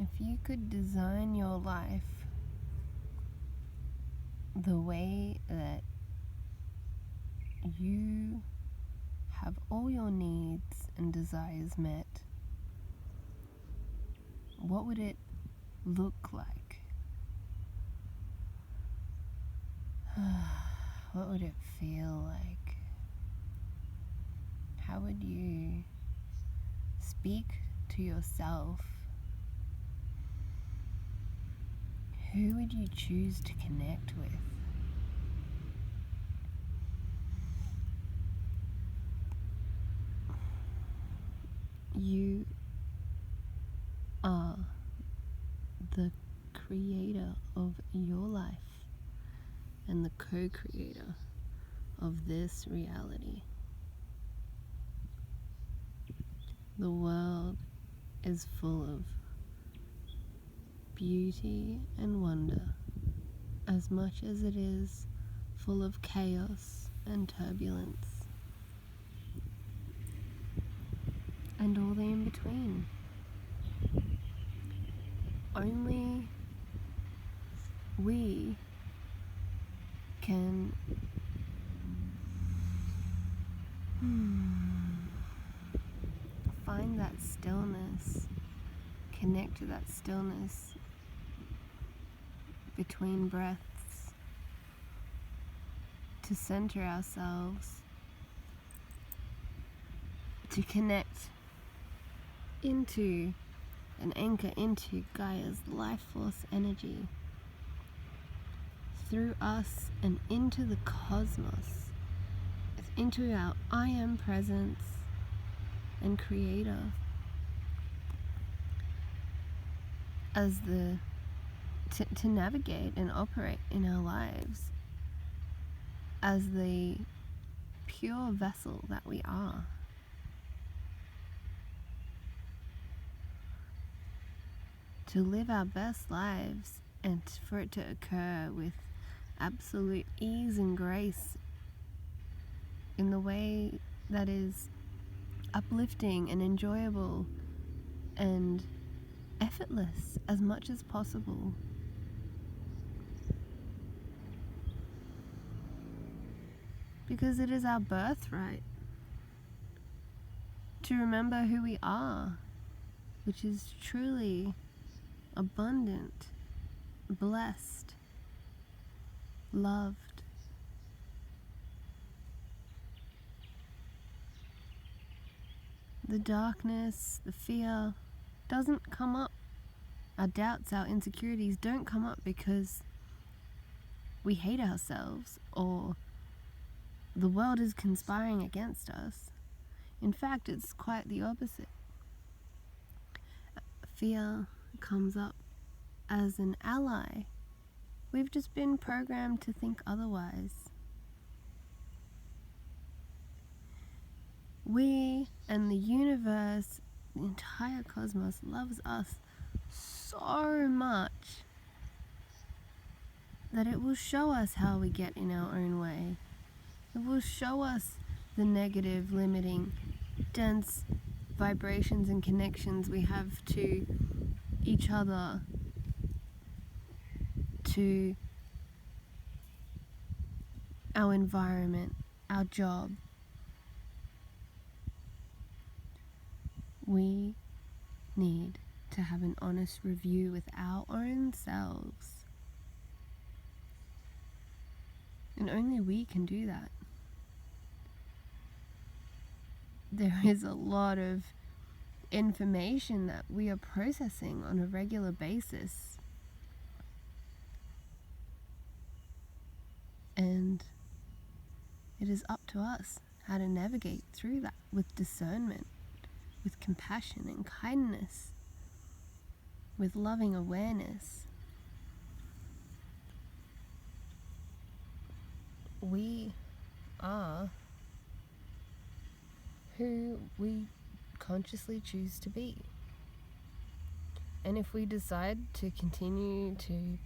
If you could design your life the way that you have all your needs and desires met, what would it look like? What would it feel like? How would you speak to yourself? Who would you choose to connect with? You are the creator of your life and the co-creator of this reality. The world is full of beauty and wonder as much as it is full of chaos and turbulence and all the in between. Only we can find that stillness, connect to that stillness between breaths, to center ourselves, to connect into and anchor into Gaia's life force energy through us and into the cosmos, into our I am presence and creator as to navigate and operate in our lives as the pure vessel that we are. To live our best lives and for it to occur with absolute ease and grace in the way that is uplifting and enjoyable and effortless as much as possible. Because it is our birthright to remember who we are, which is truly abundant, blessed, loved. The darkness, the fear doesn't come up. Our doubts, our insecurities don't come up because we hate ourselves or the world is conspiring against us. In fact, it's quite the opposite. Fear comes up as an ally. We've just been programmed to think otherwise. We and the universe, the entire cosmos, loves us so much that it will show us how we get in our own way. It will show us the negative, limiting, dense vibrations and connections we have to each other, to our environment, our job. We need to have an honest review with our own selves. And only we can do that. There is a lot of information that we are processing on a regular basis. And it is up to us how to navigate through that with discernment, with compassion and kindness, with loving awareness. We are who we consciously choose to be. And if we decide to continue to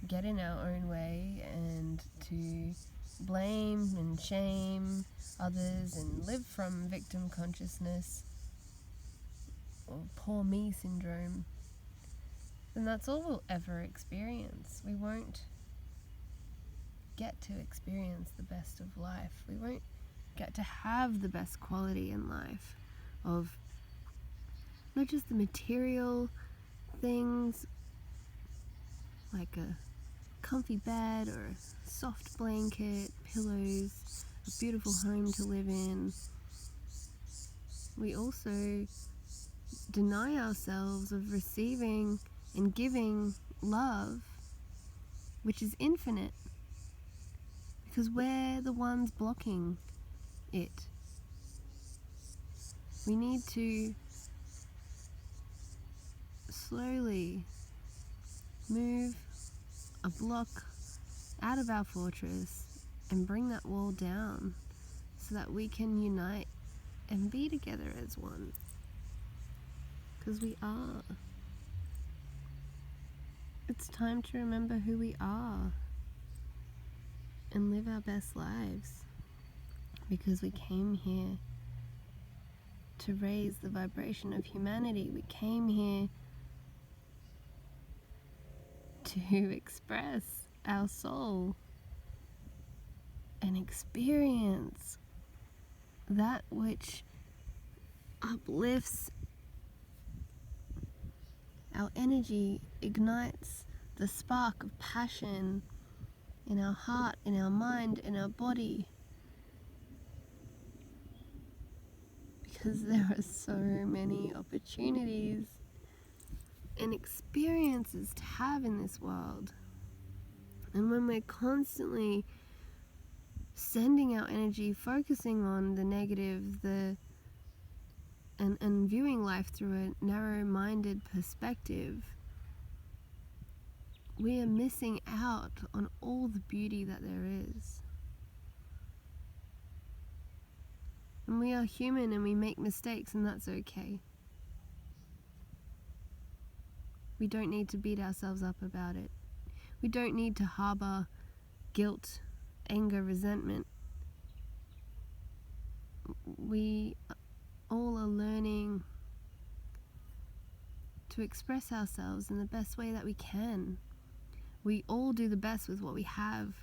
get in our own way and to blame and shame others and live from victim consciousness or poor me syndrome, then that's all we'll ever experience. We won't get to experience the best of life. We won't get to have the best quality in life of not just the material things like a comfy bed or a soft blanket, pillows, a beautiful home to live in. We also deny ourselves of receiving and giving love, which is infinite, because we're the ones blocking it. We need to slowly move a block out of our fortress and bring that wall down so that we can unite and be together as one. Because we are. It's time to remember who we are and live our best lives, because we came here to raise the vibration of humanity. We came here to express our soul and experience that which uplifts our energy, ignites the spark of passion in our heart, in our mind, in our body. Because there are so many opportunities and experiences to have in this world. And when we're constantly sending our energy, focusing on the negative, and viewing life through a narrow-minded perspective, we are missing out on all the beauty that there is. And we are human and we make mistakes, and that's okay. We don't need to beat ourselves up about it. We don't need to harbor guilt, anger, resentment. We all are learning to express ourselves in the best way that we can. We all do the best with what we have,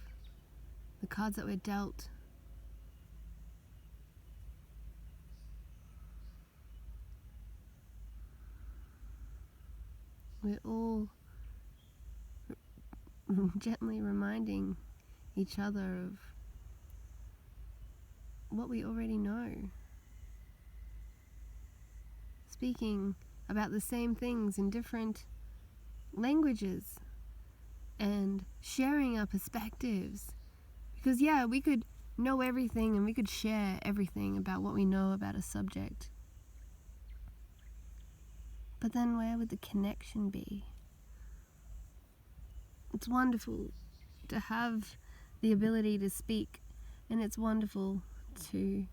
the cards that we're dealt. We're all gently reminding each other of what we already know. Speaking about the same things in different languages and sharing our perspectives. Because yeah, we could know everything and we could share everything about what we know about a subject. But then where would the connection be? It's wonderful to have the ability to speak, and it's wonderful to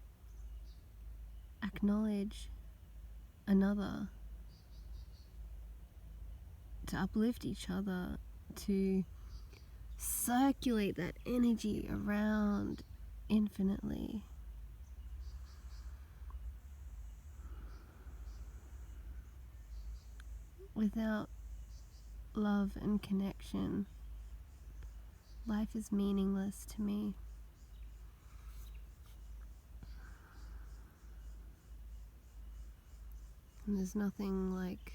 acknowledge another, to uplift each other, to circulate that energy around infinitely. Without love and connection, life is meaningless to me. And there's nothing like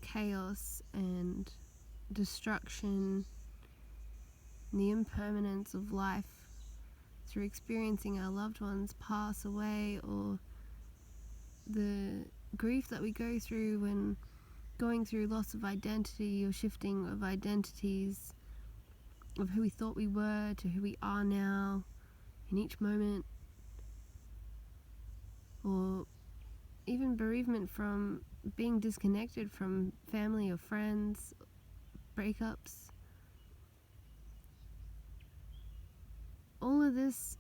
chaos and destruction and the impermanence of life through experiencing our loved ones pass away, or the grief that we go through when going through loss of identity or shifting of identities, of who we thought we were to who we are now in each moment, or even bereavement from being disconnected from family or friends, breakups. All of this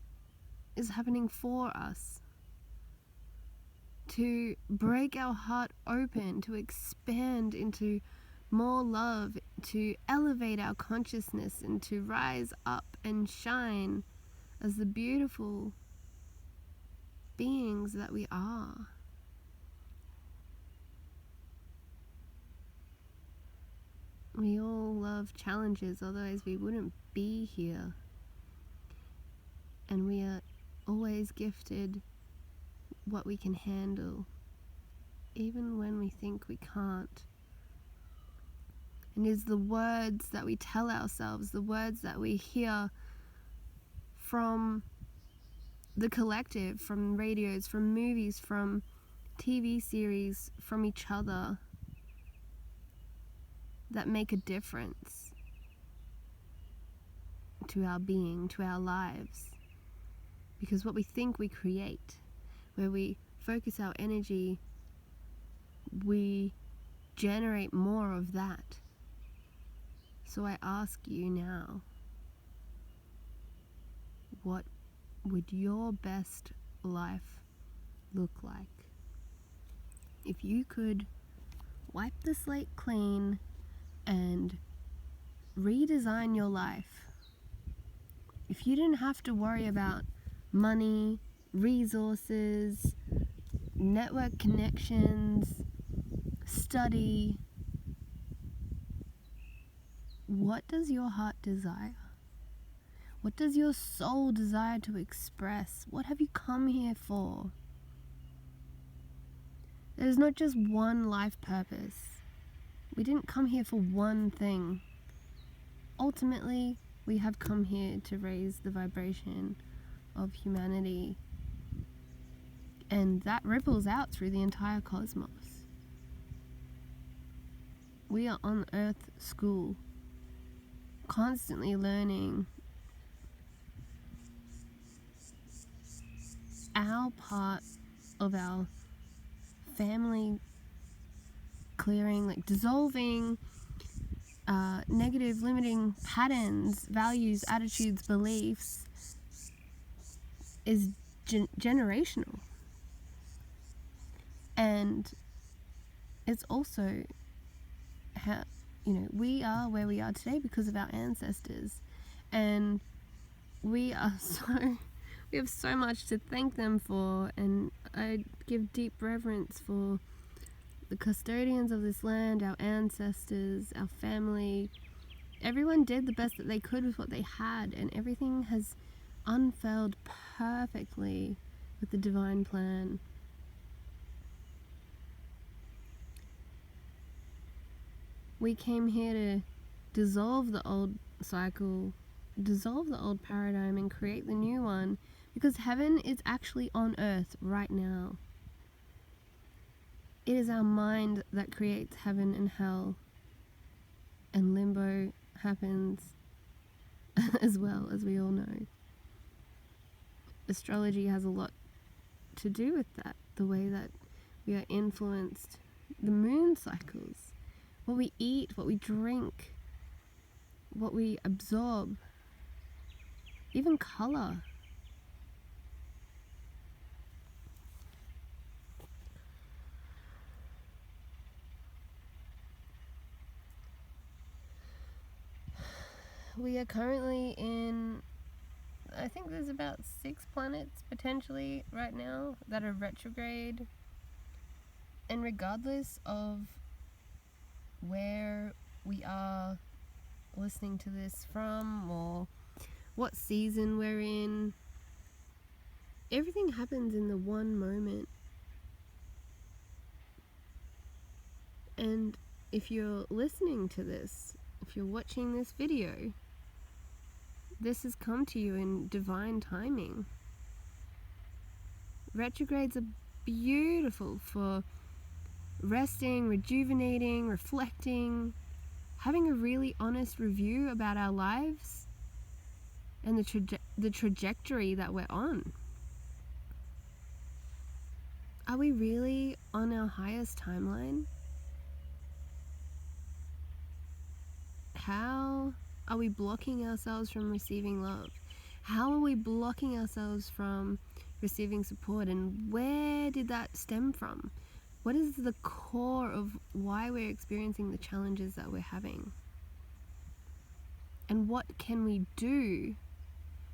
is happening for us, to break our heart open, to expand into more love, to elevate our consciousness and to rise up and shine as the beautiful beings that we are. We all love challenges, otherwise we wouldn't be here. And we are always gifted what we can handle, even when we think we can't. And it's the words that we tell ourselves, the words that we hear from the collective, from radios, from movies, from TV series, from each other, that make a difference to our being, to our lives. Because what we think we create, where we focus our energy, we generate more of that. So I ask you now, what would your best life look like? If you could wipe the slate clean and redesign your life, if you didn't have to worry about money, resources, network connections, study, what does your heart desire? What does your soul desire to express? What have you come here for? There's not just one life purpose. We didn't come here for one thing. Ultimately, we have come here to raise the vibration of humanity, and that ripples out through the entire cosmos. We are on Earth School, constantly learning our part of our family clearing, like dissolving negative limiting patterns, values, attitudes, beliefs, is generational. And it's also how, we are where we are today because of our ancestors, and we have so much to thank them for. And I give deep reverence for the custodians of this land, our ancestors, our family. Everyone did the best that they could with what they had, and everything has unfurled perfectly with the divine plan. We came here to dissolve the old cycle, dissolve the old paradigm, and create the new one, because heaven is actually on earth right now. It is our mind that creates heaven and hell, and limbo happens as well, as we all know. Astrology has a lot to do with that, the way that we are influenced, the moon cycles, what we eat, what we drink, what we absorb, even color. We are currently in, I think there's about 6 planets potentially right now that are retrograde. And regardless of where we are listening to this from or what season we're in, everything happens in the one moment. And if you're listening to this, if you're watching this video, this has come to you in divine timing. Retrogrades are beautiful for resting, rejuvenating, reflecting, having a really honest review about our lives and the trajectory that we're on. Are we really on our highest timeline? How are we blocking ourselves from receiving love? How are we blocking ourselves from receiving support? And where did that stem from? What is the core of why we're experiencing the challenges that we're having? And what can we do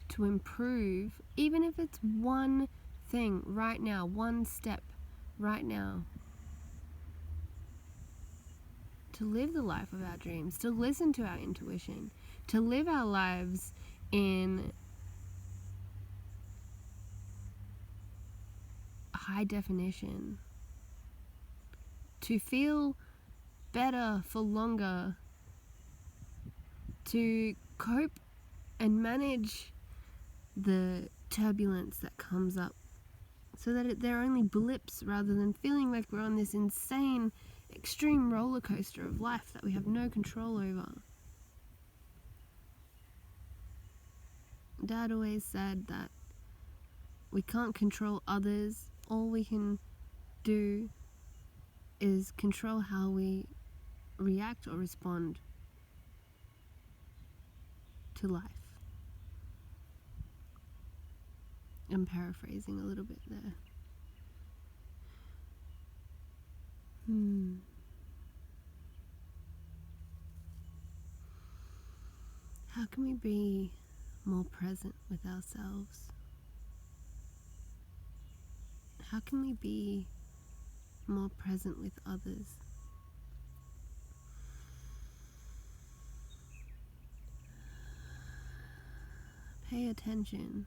to improve, even if it's one thing right now, one step right now, to to live the life of our dreams, to listen to our intuition, to live our lives in high definition, to feel better for longer, to cope and manage the turbulence that comes up, so that they're only blips rather than feeling like we're on this insane, extreme roller coaster of life that we have no control over. Dad always said that we can't control others. All we can do is control how we react or respond to life. I'm paraphrasing a little bit there. How can we be more present with ourselves? How can we be more present with others? Pay attention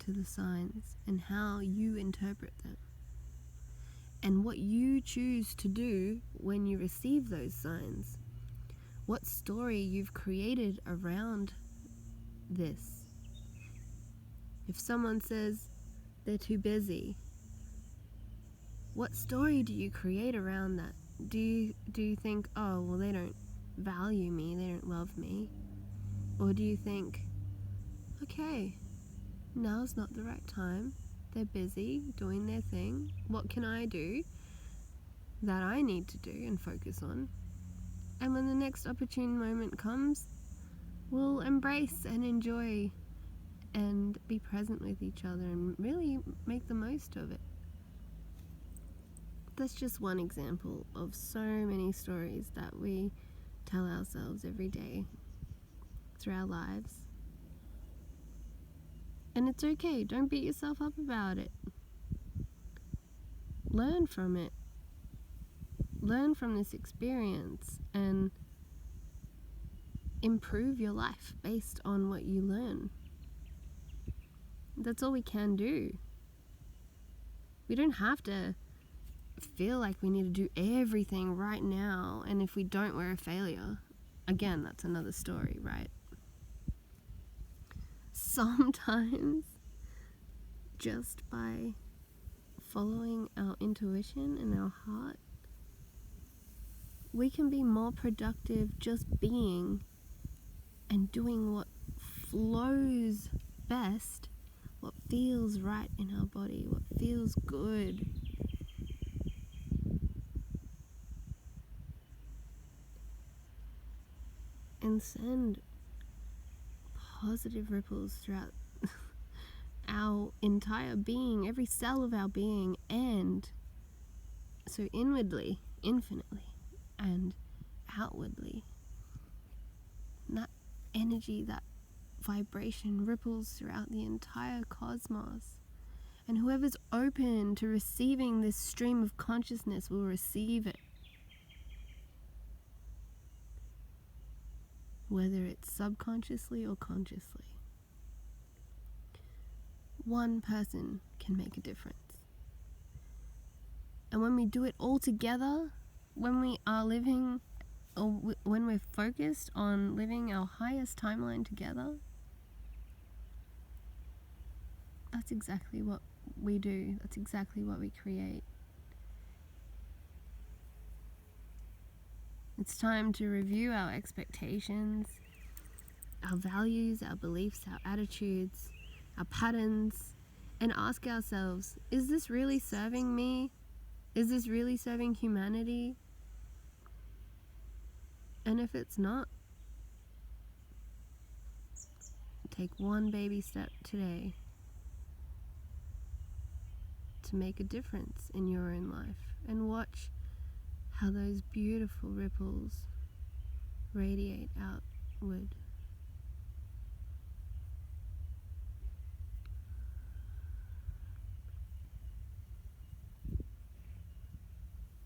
to the signs and how you interpret them, and what you choose to do when you receive those signs. What story you've created around this. If someone says they're too busy, what story do you create around that? Do you think, oh, well, they don't value me, they don't love me? Or do you think, okay, now's not the right time, they're busy doing their thing, what can I do that I need to do and focus on? And when the next opportune moment comes, we'll embrace and enjoy and be present with each other and really make the most of it. That's just one example of so many stories that we tell ourselves every day through our lives. And it's okay, don't beat yourself up about it. Learn from it. Learn from this experience and improve your life based on what you learn. That's all we can do. We don't have to feel like we need to do everything right now, and if we don't, we're a failure. Again, that's another story, right? Sometimes, just by following our intuition and our heart, we can be more productive just being and doing what flows best, what feels right in our body, what feels good. And send positive ripples throughout our entire being, every cell of our being, and so inwardly, infinitely, and outwardly. And that energy, that vibration ripples throughout the entire cosmos. And whoever's open to receiving this stream of consciousness will receive it. Whether it's subconsciously or consciously. One person can make a difference. And when we do it all together, when we are living, or when we're focused on living our highest timeline together, that's exactly what we do. That's exactly what we create. It's time to review our expectations, our values, our beliefs, our attitudes, our patterns, and ask ourselves, is this really serving me? Is this really serving humanity? And if it's not, take one baby step today to make a difference in your own life, and watch how those beautiful ripples radiate outward.